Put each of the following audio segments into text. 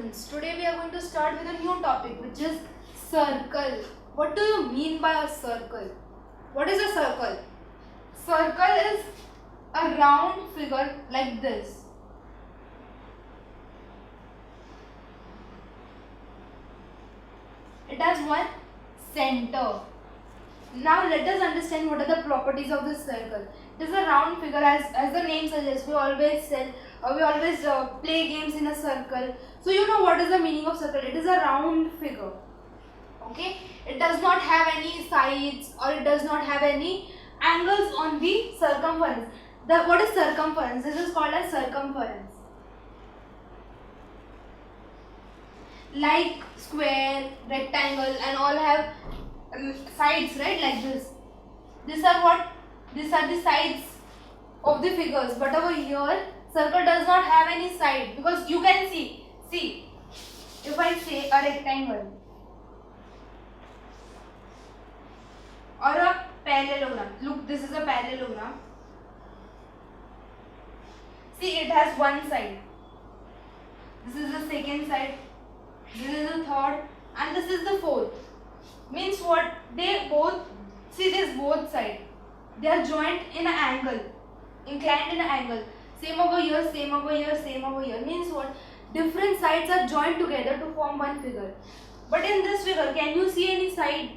students. Today we are going to start with a new topic, which is circle. What do you mean by a circle? What is a circle? Circle is a round figure like this. It has one center. Now let us understand what are the properties of this circle. It is a round figure, as the name suggests. We always play games in a circle. So you know what is the meaning of circle. It is a round figure. Okay. It does not have any sides or it does not have any angles on the circumference. What is circumference? This is called as circumference. Like square, rectangle, and all have sides, right? Like this. These are the sides of the figures. But over here, circle does not have any side, because you can see. See, if I say a rectangle or a parallelogram. Look, this is a parallelogram. See, it has one side. This is the second side. This is the third, and this is the fourth. Means what? They both, see, this both sides. They are joined in an angle, inclined in an angle. Same over here, same over here, same over here. Means what? Different sides are joined together to form one figure. But in this figure, can you see any side?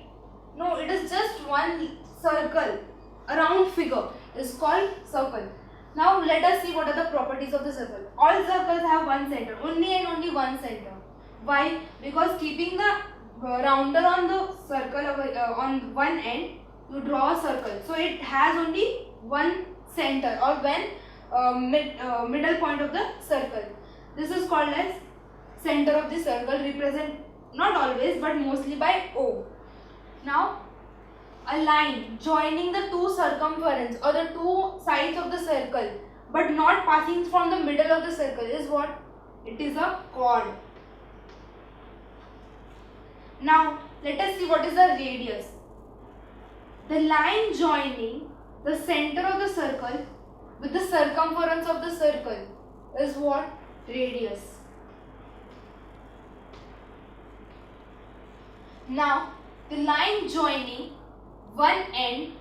No, it is just one circle. A round figure is called circle. Now let us see what are the properties of the circle. All circles have one center, only and only one center. Why? Because keeping the rounder on the circle on one end, you draw a circle. So it has only one center or one middle point of the circle. This is called as center of the circle, represent not always but mostly by O. Now a line joining the two circumference or the two sides of the circle but not passing from the middle of the circle is what? It is a chord. Now let us see what is the radius. The line joining the center of the circle with the circumference of the circle is what? Radius. Now the line joining one end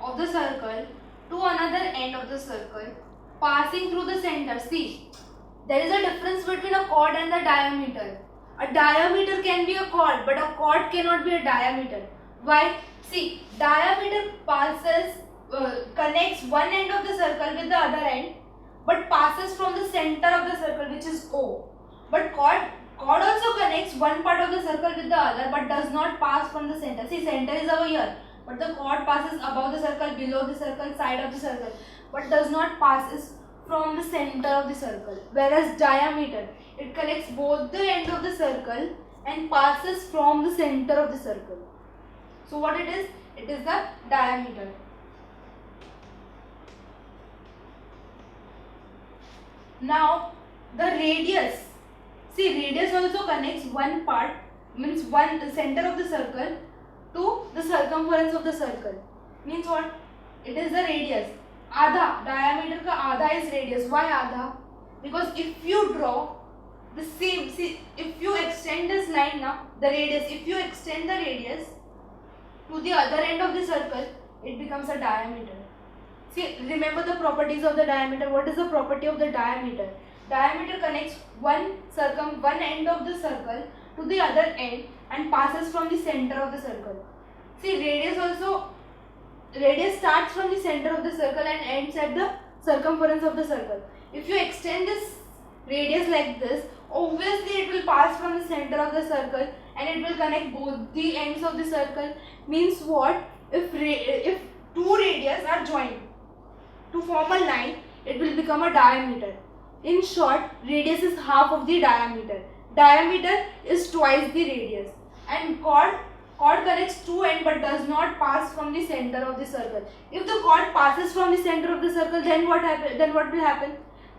of the circle to another end of the circle passing through the center. See, there is a difference between a chord and the diameter. A diameter can be a chord, but a chord cannot be a diameter. Why? See, diameter connects one end of the circle with the other end, but passes from the center of the circle, which is O. But chord also connects one part of the circle with the other, but does not pass from the center. See, center is over here, but the chord passes above the circle, below the circle, side of the circle, but does not passes from the center of the circle. Whereas diameter, it connects both the ends of the circle and passes from the center of the circle. So what it is? It is the diameter. Now the radius. See, radius also connects one part, means the center of the circle to the circumference of the circle. Means what? It is the radius. Adha, diameter ka adha is radius. Why adha? Because if you draw the same, see, if you extend this line now, the radius, if you extend the radius to the other end of the circle, it becomes a diameter. See, remember the properties of the diameter. What is the property of the diameter? Diameter connects one end of the circle to the other end and passes from the center of the circle. See, radius starts from the center of the circle and ends at the circumference of the circle. If you extend this radius like this, obviously it will pass from the center of the circle and it will connect both the ends of the circle. Means what? If two radius are joined to form a line, it will become a diameter. In short, radius is half of the diameter. Diameter is twice the radius. And chord connects two ends but does not pass from the center of the circle. If the chord passes from the center of the circle, then what will happen?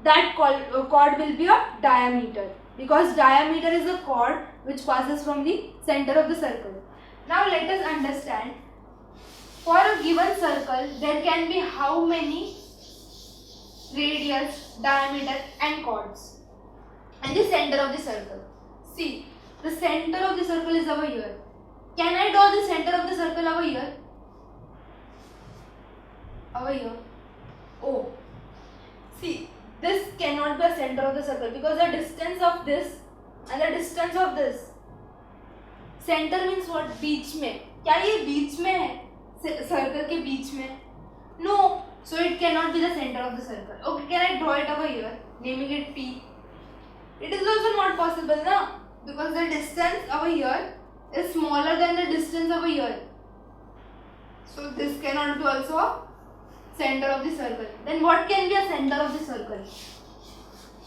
That chord will be a diameter, because diameter is a chord which passes from the center of the circle. Now let us understand, for a given circle there can be how many radius, diameter and chords. and the center of the circle. See, the center of the circle is over here. Can I draw the center of the circle over here? Over here. Oh. See, this cannot be a center of the circle because the distance of this and the distance of this. Center means what? बीच में. क्या ये बीच में है? Circle के बीच में? No. So it cannot be the center of the circle. Okay, can I draw it over here? Naming it P. It is also not possible, na? Because the distance over here is smaller than the distance over here. So this cannot be also center of the circle. Then what can be a center of the circle?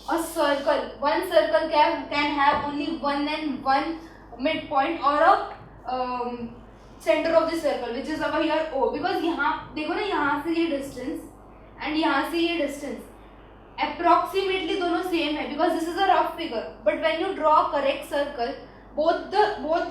A circle. One circle can have only one and one midpoint or a center of the circle, which is over here O. Because यहाँ देखो ना, यहाँ से ये distance and यहाँ से ये distance approximately दोनों same है, because this is a rough figure. But when you draw a correct circle, both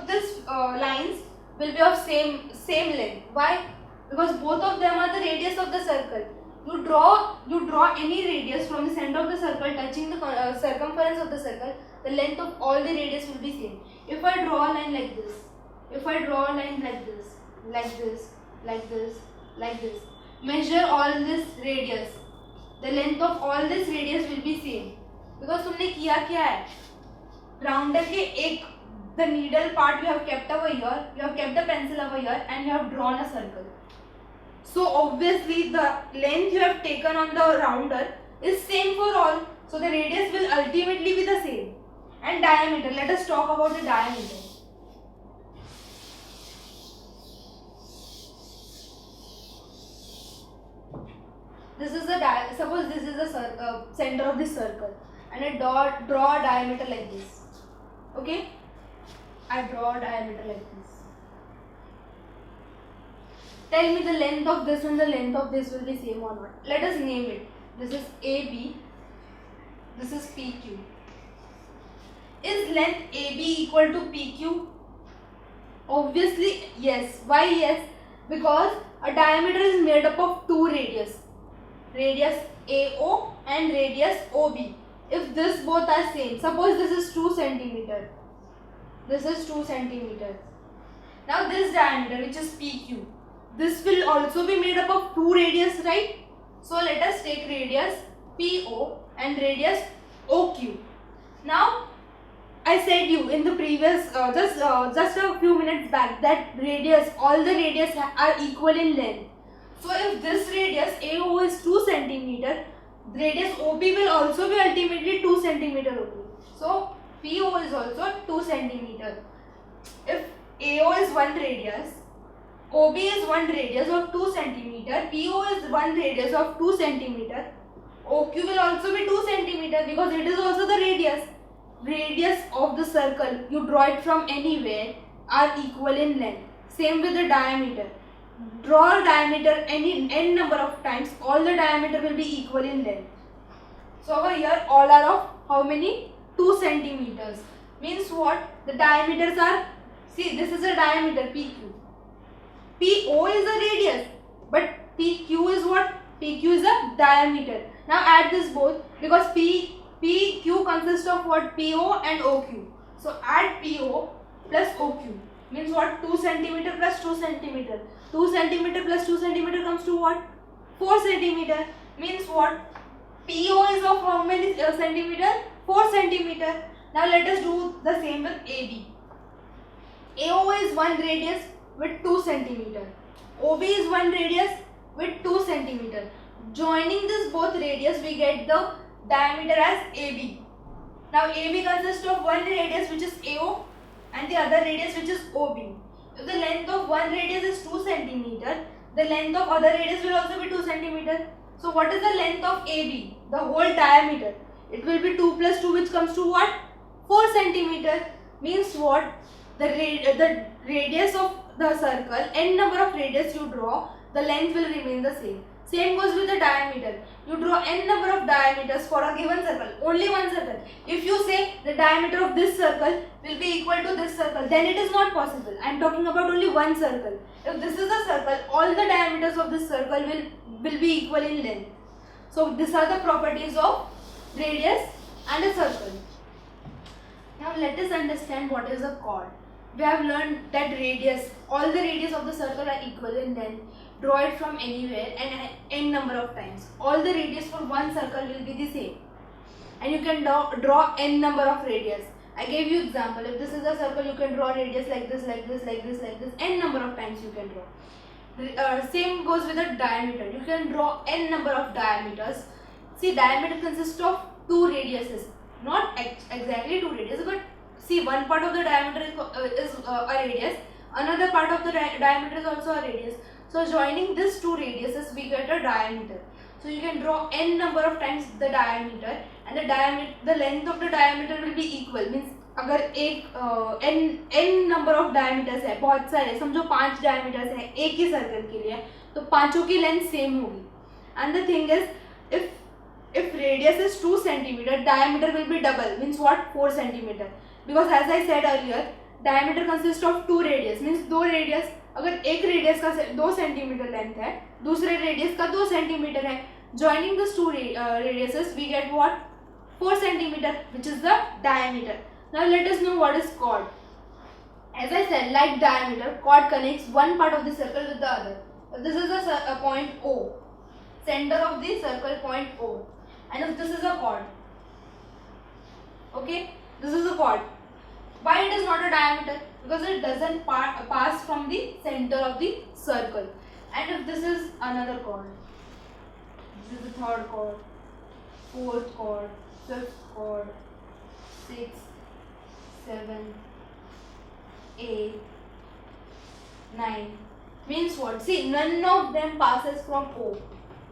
this lines will be of same length. Why? Because both of them are the radius of the circle. You draw any radius from the center of the circle touching the circumference of the circle, the length of all the radius will be same. If I draw a line like this, if I draw a line like this, like this, like this, like this, measure all this radius, the length of all this radius will be same. Because तुमने किया क्या है? Rounder के एक, the needle part you have kept over here, you have kept the pencil over here, and you have drawn a circle. So obviously the length you have taken on the rounder is same for all. So the radius will ultimately be the same. And diameter. Let us talk about the diameter. This is the suppose this is the center of the circle, and I draw a diameter like this. Okay, I draw a diameter like this. Tell me the length of this and the length of this will be same or not. Let us name it. This is AB. This is PQ. Is length AB equal to PQ? Obviously yes. Why yes? Because a diameter is made up of two radius. Radius AO and radius OB. If this both are same, suppose this is 2 centimeter. This is 2 centimeter. Now this diameter, which is PQ, this will also be made up of two radius, right? So let us take radius PO and radius OQ. Now I said you in the previous just a few minutes back that radius, all the radius are equal in length. So if this radius AO is 2 centimeter, radius OB will also be ultimately 2 centimeter only. So PO is also 2 centimeter. If AO is one radius, OB is one radius of 2 centimeter, PO is one radius of 2 centimeter, OQ will also be 2 centimeter because it is also the radius. Radius of the circle, you draw it from anywhere, are equal in length. Same with the diameter. Draw a diameter any n number of times, all the diameter will be equal in length. So over here all are of how many? 2 centimeters. Means what? The diameters are, see this is a diameter PQ. PO is a radius, but PQ is what? PQ is a diameter. Now add this both because PQ consists of what? PO and OQ. So add PO plus OQ. Means what? 2 centimeter plus 2 centimeter. 2 centimeter plus 2 centimeter comes to what? 4 centimeter. Means what? PO is of how many centimeter? 4 centimeter. Now let us do the same with AB. AO is one radius with 2 centimeter. OB is one radius with 2 centimeter. Joining this both radius, we get the diameter as AB. Now AB consists of one radius which is AO and the other radius which is OB. If the length of one radius is 2 centimeter, the length of other radius will also be 2 centimeter. So what is the length of AB? The whole diameter. It will be 2 plus 2, which comes to what? 4 centimeter. Means what? The radius of the circle, n number of radius you draw, the length will remain the same. Same goes with the diameter. You draw n number of diameters for a given circle, only one circle. If you say the diameter of this circle will be equal to this circle, then it is not possible. I am talking about only one circle. If this is a circle, all the diameters of this circle will be equal in length. So these are the properties of radius and a circle. let us understand what is a chord. We have learned that radius, all the radius of the circle are equal in length. Draw it from anywhere and n number of times. All the radius for one circle will be the same. And you can draw n number of radius. I gave you example. If this is a circle, you can draw radius like this, like this, like this, like this. N number of times you can draw. Same goes with the diameter. You can draw n number of diameters. See, diameter consists of two radiuses. Not exactly two radiuses, but see, one part of the diameter is a radius. Another part of the diameter is also a radius. So joining these two radiuses, we get a diameter. So you can draw n number of times the diameter, and the length of the diameter will be equal. Means अगर एक n number of diameters है, बहुत सारे, समझो 5 diameters है एक ही circle के लिए, तो पांचों की length same होगी. And the thing is, if radius is 2 centimeter, diameter will be double. Means what? 4 centimeter. Because as I said earlier, diameter consists of two radius. Means दो radius, अगर एक radius का 2 centimeter length है, दूसरे radius का 2 centimeter है, joining these two radiuses, we get what? 4 centimeter, which is the diameter. Now let us know what is chord. As I said, like diameter, chord connects one part of the circle with the other. This is a point O, center of the circle point O, and if this is a chord, okay, this is a chord. Why it is not a diameter? Because it doesn't pass from the center of the circle. And if this is another chord, this is the third chord, fourth chord, fifth chord, 6, 7, 8, 9. Means what? See, none of them passes from O,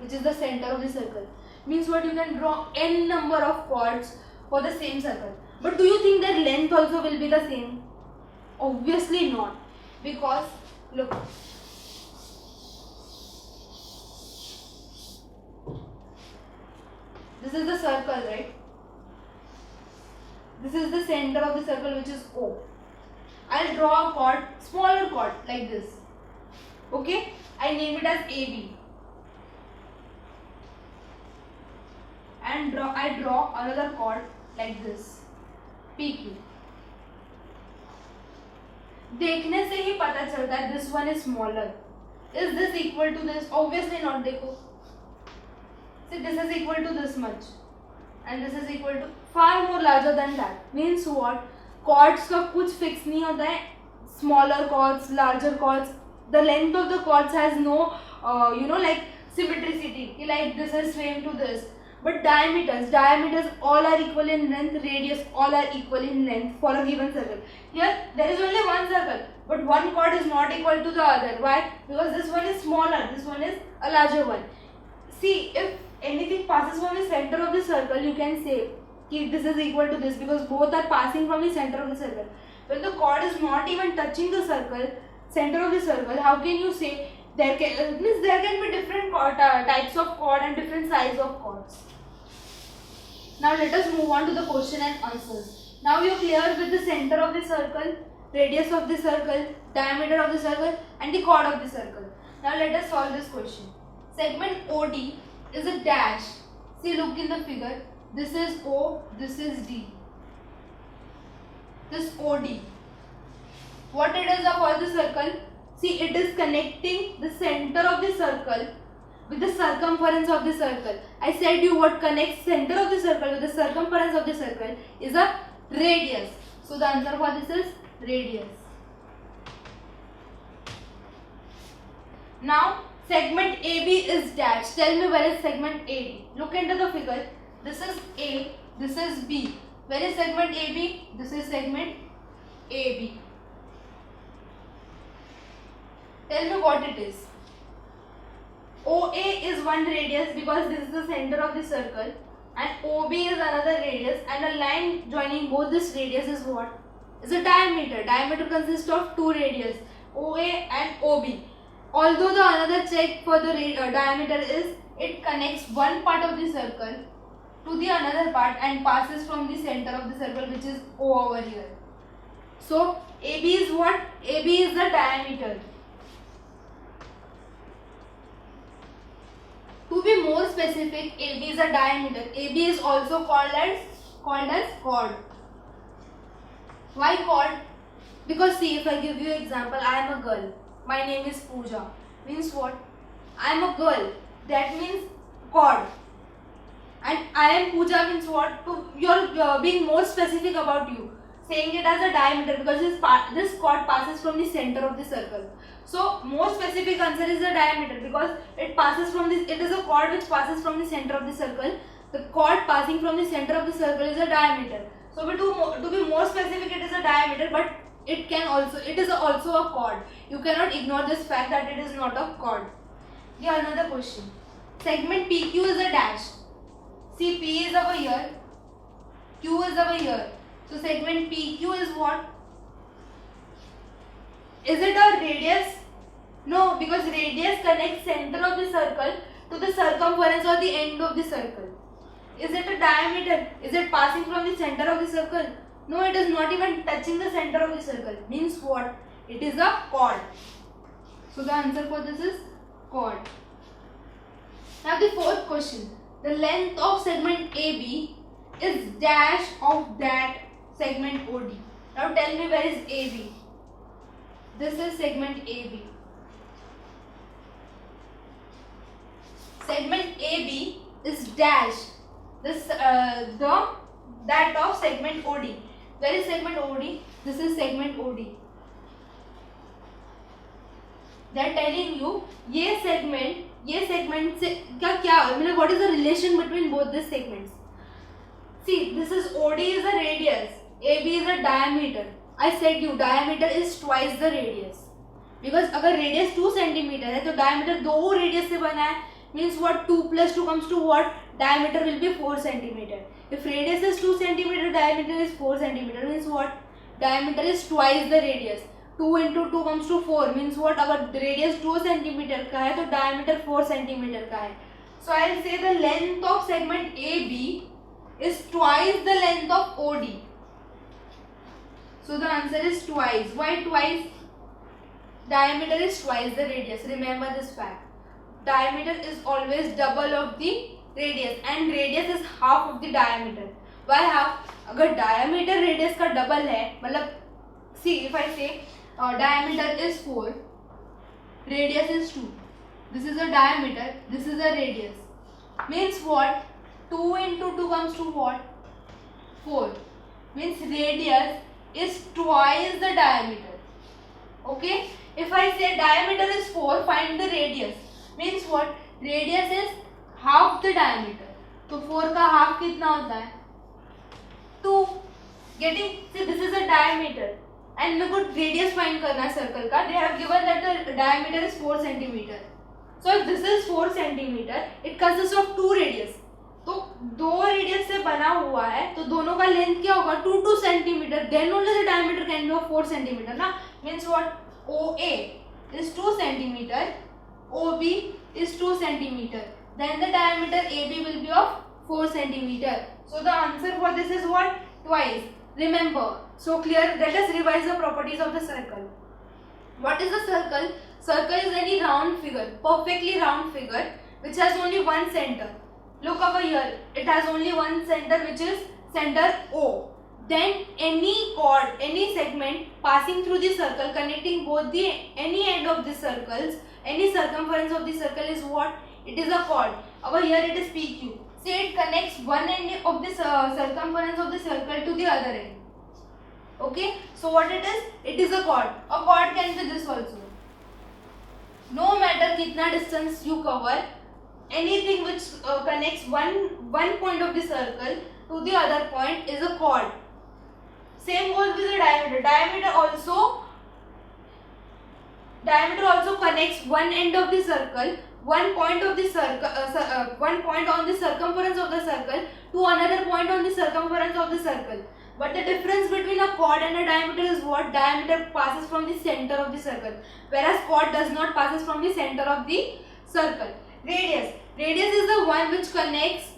which is the center of the circle. Means what? You can draw n number of chords for the same circle. But do you think their length also will be the same? Obviously not. Because, look. This is the circle, right? This is the center of the circle, which is O. I'll draw a chord, smaller chord, like this. Okay? I name it as AB. And I draw another chord like this. PQ. देखने से ही पता चलता है this one is smaller. Is this equal to this? Obviously not. देखो. See, this is equal to this much, and this is equal to far more larger than that. Means what? Chords का कुछ fix नहीं होता है. Smaller chords, larger chords. The length of the chords has no, like symmetricity. Like this is same to this. But diameters all are equal in length, radius all are equal in length for a given circle. Here there is only one circle, but one chord is not equal to the other. Why? Because this one is smaller, this one is a larger one. See, if anything passes from the center of the circle, you can say that this is equal to this, because both are passing from the center of the circle. When the chord is not even touching the center of the circle, how can you say there can be different types of chord and different size of chords? Now let us move on to the question and answers. Now you are clear with the center of the circle, radius of the circle, diameter of the circle, and the chord of the circle. Now let us solve this question. Segment OD is a dash. See, look in the figure. This is O, this is D. This OD. What it is for the circle? See, it is connecting the center of the circle with the circumference of the circle. I said you what connects center of the circle with the circumference of the circle is a radius. So the answer for this is radius. Now segment AB is dash. Tell me where is segment AD. Look into the figure. This is A, this is B. Where is segment AB? This is segment AB. Tell me what it is. OA is one radius because this is the center of the circle, and OB is another radius, and a line joining both this radius is what? Is a diameter. Diameter consists of two radius, OA and OB. Although the another check for the diameter is it connects one part of the circle to the another part and passes from the center of the circle, which is O over here. So AB is what? AB is the diameter. To be more specific, AB is a diameter. AB is also called as chord. Why chord? Because see, if I give you example, I am a girl. My name is Pooja. Means what? I am a girl. That means chord. And I am Pooja means what? You're being more specific about you. Saying it as a diameter because this chord passes from the center of the circle. So more specific answer is the diameter because it passes from this. It is a chord which passes from the center of the circle. The chord passing from the center of the circle is a diameter. So to be more specific, it is a diameter, but it is also a chord. You cannot ignore this fact that it is not a chord. Here another question. Segment PQ is a dash. See, P is over here, Q is over here. So segment PQ is what? Is it a radius? No, because radius connects center of the circle to the circumference or the end of the circle. Is it a diameter? Is it passing from the center of the circle? No, it is not even touching the center of the circle. Means what? It is a chord. So the answer for this is chord. Now the fourth question. The length of segment AB is dash of that segment OD. Now tell me, where is AB? This is segment AB. Segment AB is dash that of segment OD. Where is segment OD? This is segment OD. They are telling you ये segment से क्या मतलब what is the relation between both these segments? See, this is OD is a radius, AB is a diameter. I said you diameter is twice the radius. Because अगर radius 2 centimeter है तो diameter 2 radius से बना है. Means what? 2 plus 2 comes to what? Diameter will be 4 centimeter. If radius is 2 centimeter, diameter is 4 centimeter. Means what? Diameter is twice the radius. 2 into 2 comes to 4. Means what? अगर radius 2 centimeter का है तो diameter 4 centimeter का है. So I will say the length of segment AB is twice the length of OD. So the answer is twice. Why twice? Diameter is twice the radius. Remember this fact. Diameter is always double of the radius and radius is half of the diameter. Why half? अगर diameter radius का double है, मतलब see, if I say diameter is 4, radius is 2. This is a diameter, this is a radius. Means what? 2 into 2 comes to what? 4. Means radius is twice the diameter. Okay? If I say diameter is 4, find the radius. Means what? Radius is half the diameter. तो 4 का half कितना होता है? 2. Getting? See, this is a diameter. And मेरे को radius find करना है circle का. They have given that the diameter is 4 centimeter. So if this is 4 centimeter, it consists of 2 radius. तो 2 radius से बना हुआ है, तो दोनों का length क्या होगा? 2 centimeter. Then only the diameter can be of 4 centimeter. ना? Means what? OA is 2 centimeter. OB is 2 centimeter. Then the diameter AB will be of 4 centimeter. So the answer for this is what? Twice. Remember. So clear. Let us revise the properties of the circle. What is a circle? Circle is any round figure, perfectly round figure, which has only one center. Look over here. It has only one center, which is center O. Then any chord, any segment passing through the circle, connecting both the any end of the circles, any circumference of the circle is what? It is a chord. Over here it is PQ. Say it connects one end of the circumference of the circle to the other end. Okay? So what it is? It is a chord. A chord can be this also. No matter kitna distance you cover, anything which connects one point of the circle to the other point is a chord. Same goes with the diameter. Diameter also connects one end of the circle, one point on the circumference of the circle to another point on the circumference of the circle. But the difference between a chord and a diameter is what? Diameter passes from the center of the circle, whereas chord does not passes from the center of the circle. Radius is the one which connects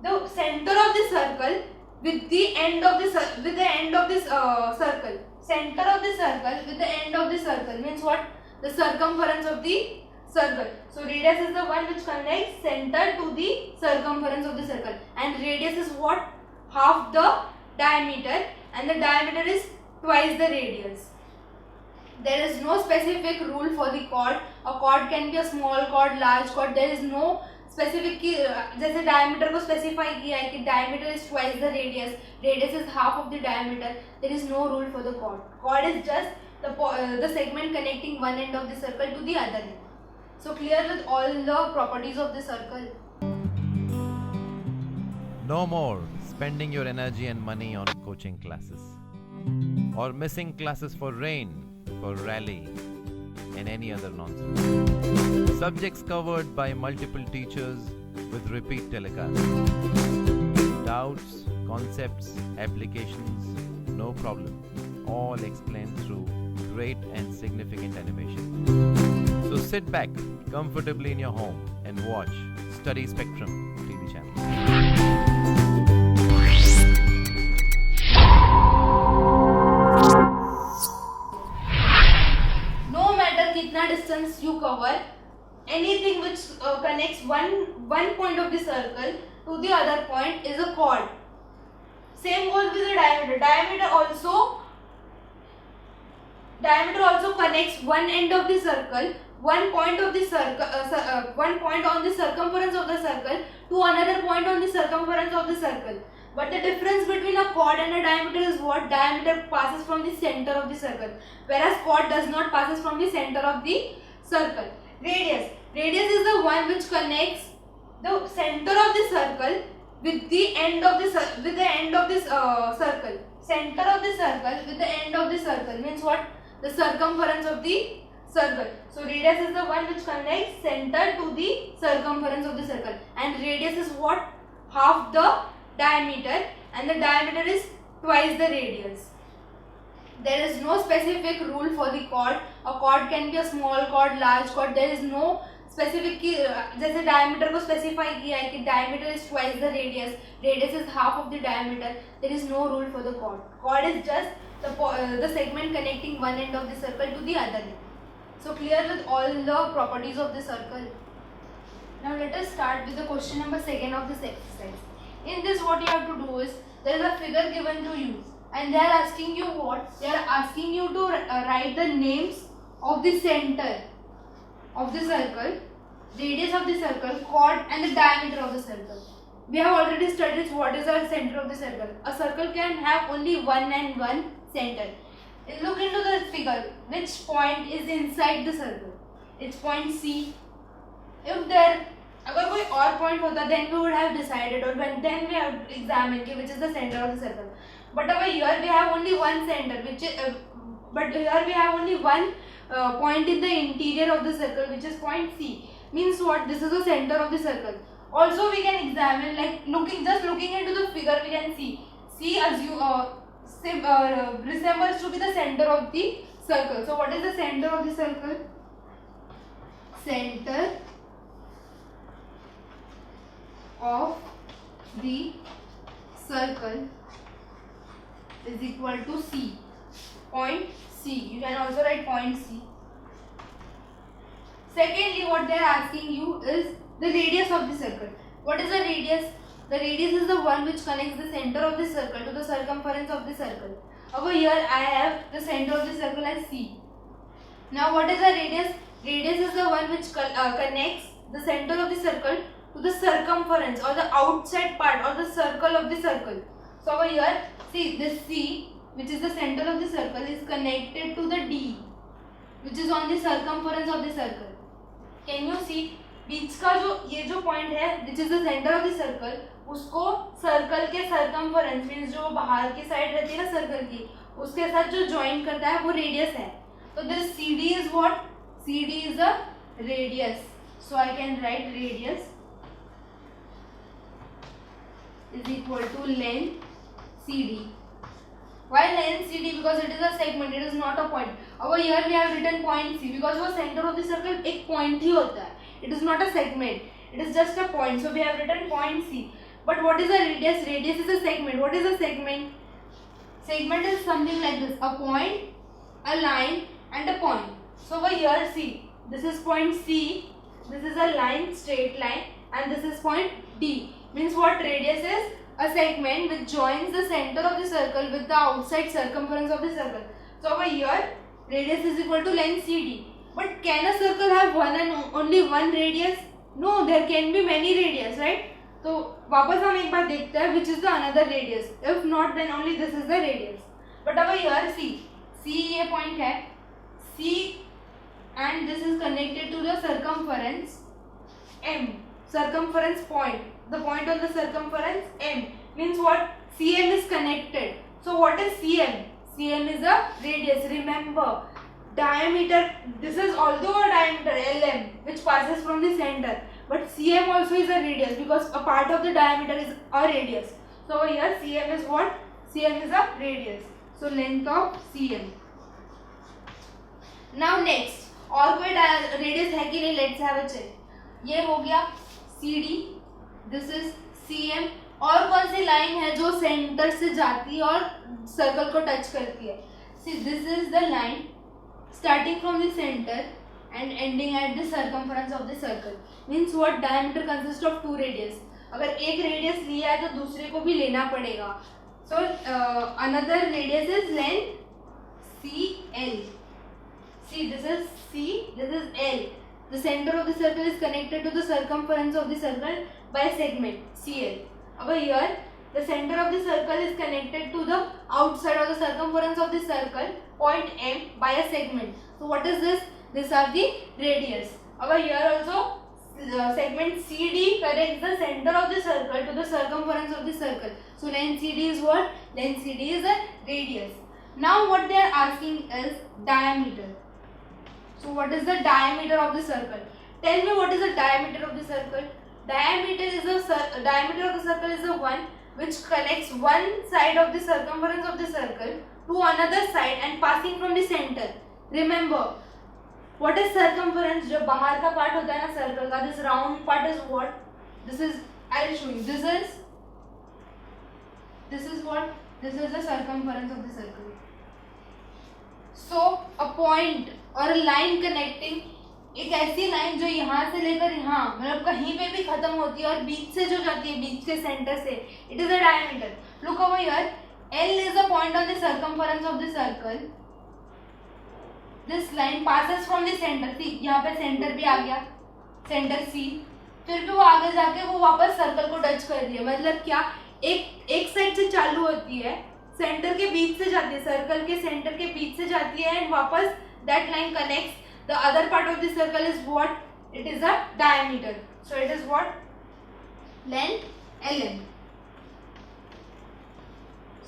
the center of the circle with the end of this circle. Center of the circle with the end of the circle means what? The circumference of the circle. So radius is the one which connects center to the circumference of the circle, and radius is what? Half the diameter, and the diameter is twice the radius. There is no specific rule for the chord. A chord can be a small chord, large chord. There is no specific जैसे diameter को specify किया है कि diameter is twice the radius, radius is half of the diameter. There is no rule for the chord. Chord is just the segment connecting one end of the circle to the other end. So clear with all the properties of the circle. No more spending your energy and money on coaching classes or missing classes for rain, for rally, and any other nonsense. Subjects covered by multiple teachers with repeat telecasts. Doubts, concepts, applications, no problem. All explained through great and significant animation. So sit back comfortably in your home and watch Study Spectrum TV channel. कितना distance you cover, anything which connects one point of the circle to the other point is a chord. Same goes with the diameter. Diameter also connects one end of the circle, one point of the circle, one point on the circumference of the circle to another point on the circumference of the circle. But the difference between a chord and a diameter is what? Diameter passes from the center of the circle, whereas chord does not passes from the center of the circle. Radius is the one which connects the center of the circle with the end of the circle. Center of the circle with the end of the circle means what? The circumference of the circle. So radius is the one which connects center to the circumference of the circle, and radius is what? Half the diameter, and the diameter is twice the radius. There is no specific rule for the chord. A chord can be a small chord, large chord. There is no specific जैसे diameter को specify किया है कि diameter is twice the radius, radius is half of the diameter. There is no rule for the chord. Chord is just the segment connecting one end of the circle to the other end. So clear with all the properties of the circle. Now let us start with the question number 2 of this exercise. In this, what you have to do is, there is a figure given to you and they are asking you what? They are asking you to write the names of the center of the circle, radius of the circle, chord and the diameter of the circle. We have already studied what is the center of the circle. A circle can have only one and one center. Look into the figure. Which point is inside the circle? It's point C. If there अगर कोई और point होता then we would have decided or then we have examined which is the center of the circle. But over here we have only one center, which is but here we have only one point in the interior of the circle, which is point C. Means what? This is the center of the circle. Also we can examine, like looking into the figure, we can see C resembles to be the center of the circle. So what is the center of the circle? Center of the circle is equal to C. Point C. You can also write point C. Secondly, what they are asking you is the radius of the circle. What is the radius? The radius is the one which connects the center of the circle to the circumference of the circle. Over here I have the center of the circle as C. Now what is the radius? Radius is the one which connects the center of the circle to the circumference or the outside part or the circle of the circle. So over here, see this C, which is the center of the circle, is connected to the D, which is on the circumference of the circle. Can you see? बीच का ये जो point है, which is the center of the circle, उसको circle के circumference means जो बाहर की side रहती है ना सर्कल की, उसके साथ जो ज्वाइन करता है वो रेडियस है. तो this CD is what? CD is a radius. So I can write radius is equal to length CD. Why length CD? Because it is a segment, it is not a point. Over here we have written point C because वो center of the circle एक point ही होता है. It is not a segment, it is just a point. So we have written point C. But what is a radius? Radius is a segment. What is a segment? Segment is something like this: a point, a line, and a point. So over here, see, this is point C. This is a line, straight line, and this is point D. Means what? Radius is a segment which joins the center of the circle with the outside circumference of the circle. So over here radius is equal to length CD. But can a circle have one and only one radius? No, there can be many radius, right? तो वापस हम एक बार देखते हैं which is the another radius. If not, then only this is the radius. But over here C ये point है C and this is connected to the circumference M. Circumference point. The point on the circumference M means what? CM is connected. So what is CM? CM is a radius. Remember, diameter. This is also a diameter LM which passes from the center. But CM also is a radius because a part of the diameter is a radius. So here CM is what? CM is a radius. So length of CM. Now next, और कोई radius है कि नहीं? Let's have a check. ये हो गया CD. This is CM. और कौन सी लाइन है जो सेंटर से जाती है और सर्कल को टच करती है? See, this is the line starting from the center and ending at the circumference of the circle. Means what? Diameter consists of two radius. अगर एक रेडियस लिया है तो दूसरे को भी लेना पड़ेगा. So another radius is length CL. See, this is C, this is L. The center of the circle is connected to the circumference of the circle by a segment CL. Over here, the center of the circle is connected to the outside of the circumference of the circle, point M, by a segment. So what is this? These are the radius. Over here also, segment CD connects the center of the circle to the circumference of the circle. So length CD is what? Length CD is a radius. Now what they are asking is diameter. So what is the diameter of the circle? Tell me what is the diameter of the circle? Diameter of the circle is the one which connects one side of the circumference of the circle to another side and passing from the center. Remember, what is circumference? जो बाहर का part होता है ना circle का, this round part is what? This is, I will show you. This is what? This is the circumference of the circle. So a point और line connecting एक ऐसी लाइन जो यहाँ से लेकर यहाँ मतलब कहीं पे भी खत्म होती है और बीच से जो जाती है बीच के सेंटर से, it is a diameter. Look over here, L is a point on the circumference of the circle. This line passes from the center. See, यहाँ पे सेंटर भी आ गया, सेंटर C. फिर भी वो आगे जाके वो वापस सर्कल को टच कर दिया. मतलब क्या, एक साइड से चालू होती है, सेंटर के बीच से जाती है, सर्कल के सेंटर के बीच से जाती है एंड वापस that line connects the other part of the circle is what? It is a diameter. So it is what? Length LM.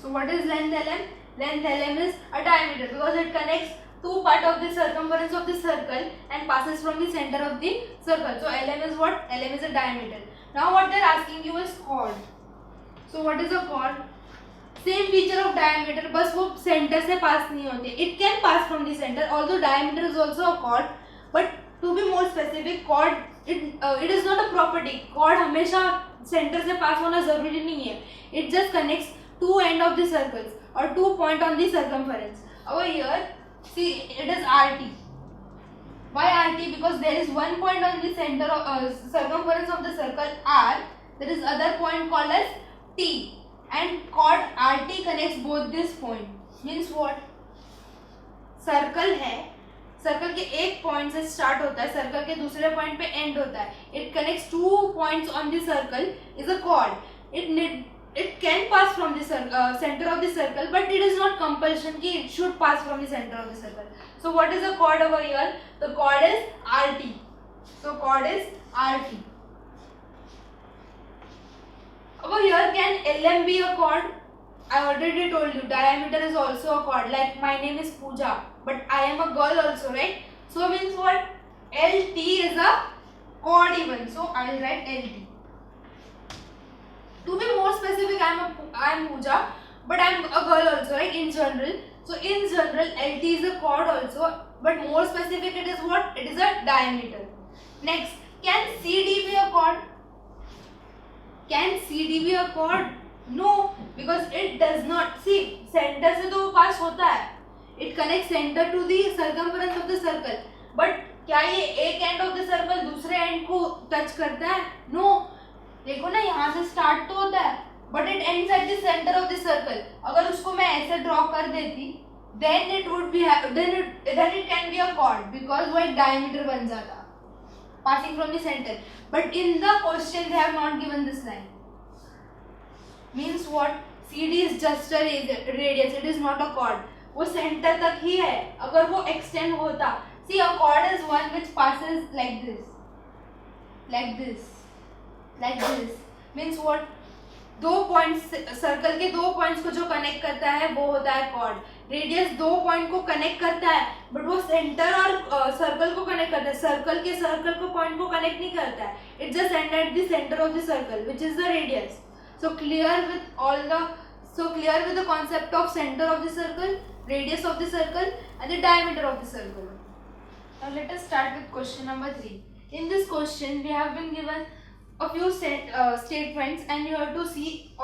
So what is length LM? Length LM is a diameter because it connects two parts of the circumference of the circle and passes from the center of the circle. So LM is what? LM is a diameter. Now what they are asking you is chord. So what is a chord? Same feature of diameter, बस वो centre से pass नहीं होती. It can pass from the centre also diameter is also a chord, but to be more specific, chord it is not a property. Chord हमेशा centre से pass होना जरूरी नहीं है. It just connects two end of the circles और two point on the circumference. Over here see it is RT. Why RT? Because there is one point on the center of circumference of the circle R. There is other point called as T. And chord RT connects both this point. Means what? Circle है, circle के एक point से start होता है, circle के दूसरे point पे and होता है. It connects two points on the circle is a chord. It can pass from the center of the circle, but it is not compulsion कि it should pass from the center of the circle. So what is the chord over here? The chord is RT. So chord is RT. Over here, can LM be a chord? I already told you diameter is also a chord. Like my name is Pooja, but I am a girl also, right? So means what? LT is a chord even. So I will write LT. To be more specific, I am Pooja, but I am a girl also, right? In general. So in general, LT is a chord also, but more specific, it is what? It is a diameter. Next, can CD be a chord? Can CD be a chord? No, because it does not. See, center से तो वो पास होता है. It connects center to the circumference of the circle. But क्या ये एक and of the circle दूसरे and को टच करता है? No. देखो ना, यहाँ से स्टार्ट तो होता है, but it ends at the center of the circle. अगर उसको मैं ऐसे draw कर देती, then it would be then it can be a chord because वो एक diameter बन जाता, passing from the center. But in the question they have not given this line. Means what? CD is just a radius. It is not a chord. वो center तक ही है. अगर वो extend होता, see a chord is one which passes like this, like this, like this. Means what? दो points, circle के दो points को जो कनेक्ट करता है वो होता है कॉर्ड. रेडियस दो पॉइंट को कनेक्ट करता है, बट वो सेंटर और सर्कल को कनेक्ट करता है. सर्कल के सर्कल को पॉइंट को कनेक्ट नहीं करता है. It just and at the centre of the circle which is the radius. So clear with the concept of centre of the circle, radius of the circle and the diameter of the circle. Now let us start with question number 3. In this question we have been given a few statements and you have to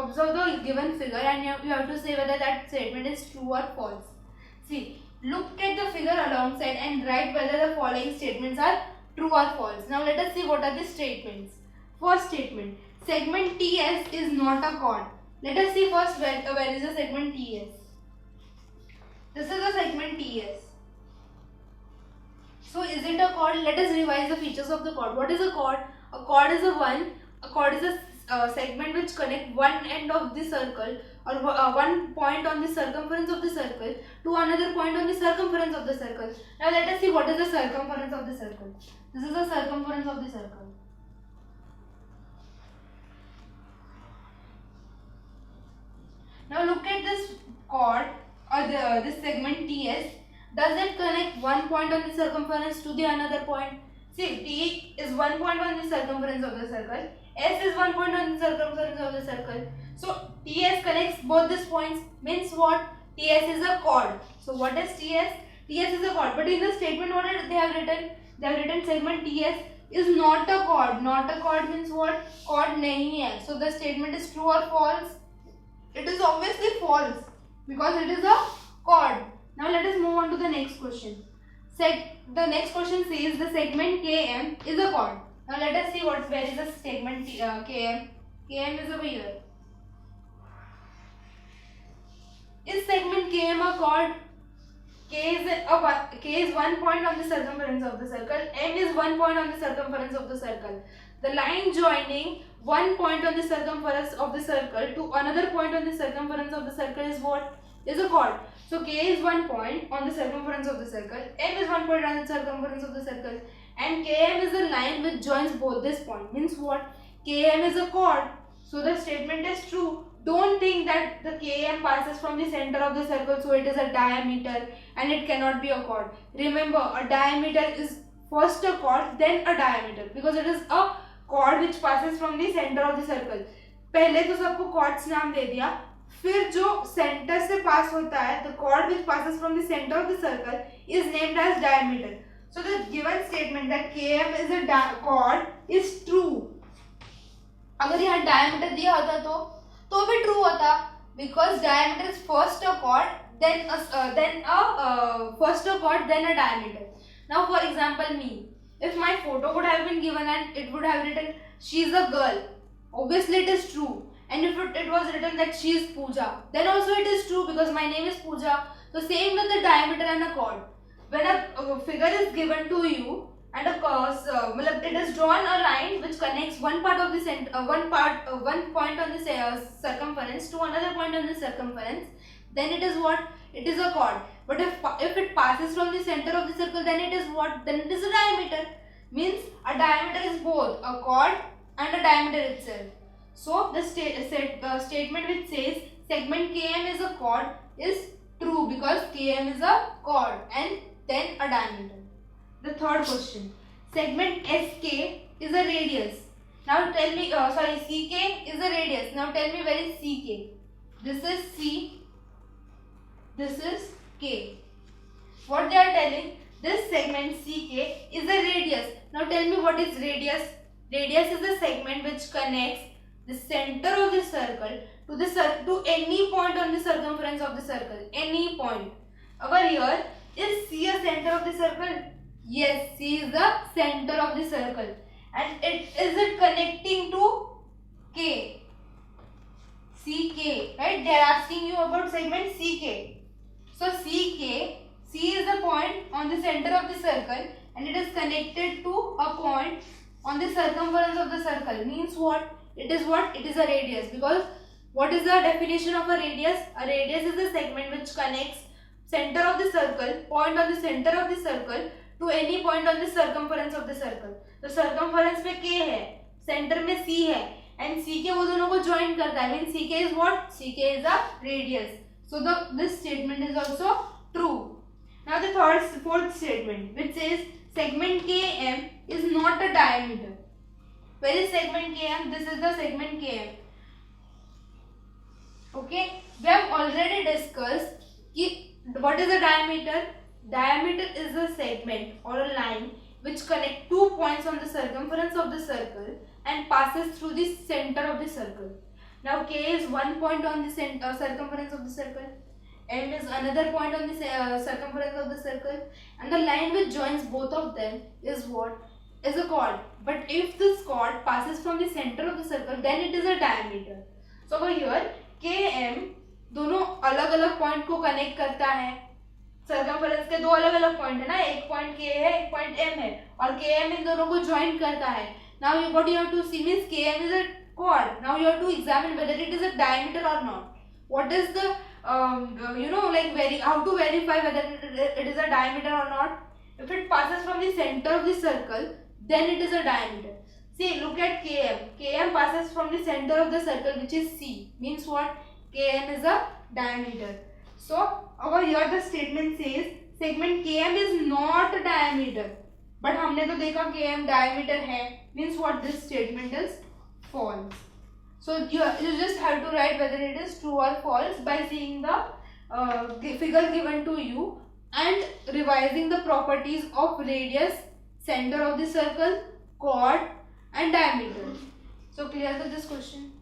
observe the given figure and you have to say whether that statement is true or false. See, look at the figure alongside and write whether the following statements are true or false. Now let us see what are the statements. First statement, segment TS is not a chord. Let us see first where is the segment TS. This is the segment TS. So is it a chord? Let us revise the features of the chord. What is a chord? A chord is a segment which connects one end of the circle or one point on the circumference of the circle to another point on the circumference of the circle. Now let us see what is the circumference of the circle. This is the circumference of the circle. Now look at this chord or this segment TS. Does it connect one point on the circumference to the another point? See, T is one point on the circumference of the circle, S is one point on the circumference of the circle. So TS connects both these points. Means what? TS is a chord. So what is TS? TS is a chord. But in the statement what they have written? They have written segment TS is not a chord. Not a chord means what? Chord nahi hai. So the statement is true or false? It is obviously false because it is a chord. Now let us move on to the next question. The next question says the segment KM is a chord. Now let us see where is the segment KM. KM is over here. Is segment KM a chord? K is one point on the circumference of the circle. M is one point on the circumference of the circle. The line joining one point on the circumference of the circle to another point on the circumference of the circle is what? Is a chord. So K is one point on the circumference of the circle, M is one point on the circumference of the circle, and KM is the line which joins both this point. Means what? KM is a chord. So the statement is true. Don't think that the KM passes from the center of the circle, so it is a diameter and it cannot be a chord. Remember, a diameter is first a chord, then a diameter, because it is a chord which passes from the center of the circle. पहले तो सबको chords नाम दे दिया, फिर जो centre से पास होता है, the chord which passes from the center of the circle is named as diameter. So the given statement that KM is a chord is true. अगर यहाँ diameter दिया होता तो भी true होता, because diameter is first a chord, then first a chord, then a diameter. Now for example me, if my photo would have been given and it would have written she is a girl, obviously it is true. And if it was written that she is Pooja, then also it is true because my name is Pooja. So same with the diameter and a chord. When a figure is given to you and it is drawn a line which connects one part of the one point on the circumference to another point on the circumference, then it is what? It is a chord. But if it passes from the center of the circle, then it is what? Then it is a diameter. Means a diameter is both a chord and a diameter itself. So the statement which says segment KM is a chord is true because KM is a chord and then a diameter. The third question, segment SK is a radius. Now tell me, CK is a radius. Now tell me where is CK? This is C, this is K. What they are telling, this segment CK is a radius. Now tell me what is radius? Radius is a segment which connects the center of the circle to any point on the circumference of the circle. Any point. Over here, is C a center of the circle? Yes, C is the center of the circle. And is it connecting to K? CK, right? They are asking you about segment CK. So CK, C is the point on the center of the circle and it is connected to a point on the circumference of the circle. Means what? It is what? It is a radius. Because what is the definition of a radius? A radius is a segment which connects center of the circle, point on the center of the circle to any point on the circumference of the circle. तो circumference पे K है, center में C है and CK वो दोनों को join करता है. Means CK is what? CK is a radius. So this statement is also true. Now the fourth statement which says segment KM is not a diameter. Where is segment KM? This is the segment KM. Okay, we have already discussed what is a diameter. Diameter is a segment or a line which connect two points on the circumference of the circle and passes through the center of the circle. Now K is one point on the circumference of the circle, M is another point on the circumference of the circle, and the line which joins both of them is what? Is a chord. But if this chord passes from the center of the circle, then it is a diameter. So over here KM दोनों अलग अलग point को connect करता है. Circumference के दो अलग अलग पॉइंट है ना, एक पॉइंट K है, एक पॉइंट M है, और KM इन दोनों को ज्वाइन करता है. Now what you have to see means KM is a chord. Now you have to examine whether it is a diameter or not. What is the how to verify whether it is a diameter or not? If it passes from the center of the circle, then it is a diameter. See, look at KM. KM passes from the center of the circle, which is C. Means what? KM is a diameter. So over here the statement says segment KM is not a diameter. But हमने तो देखा KM diameter है. Means what? This statement is false. So you just have to write whether it is true or false by seeing the figure given to you and revising the properties of radius, center of the circle, chord and diameter. So clear to this question?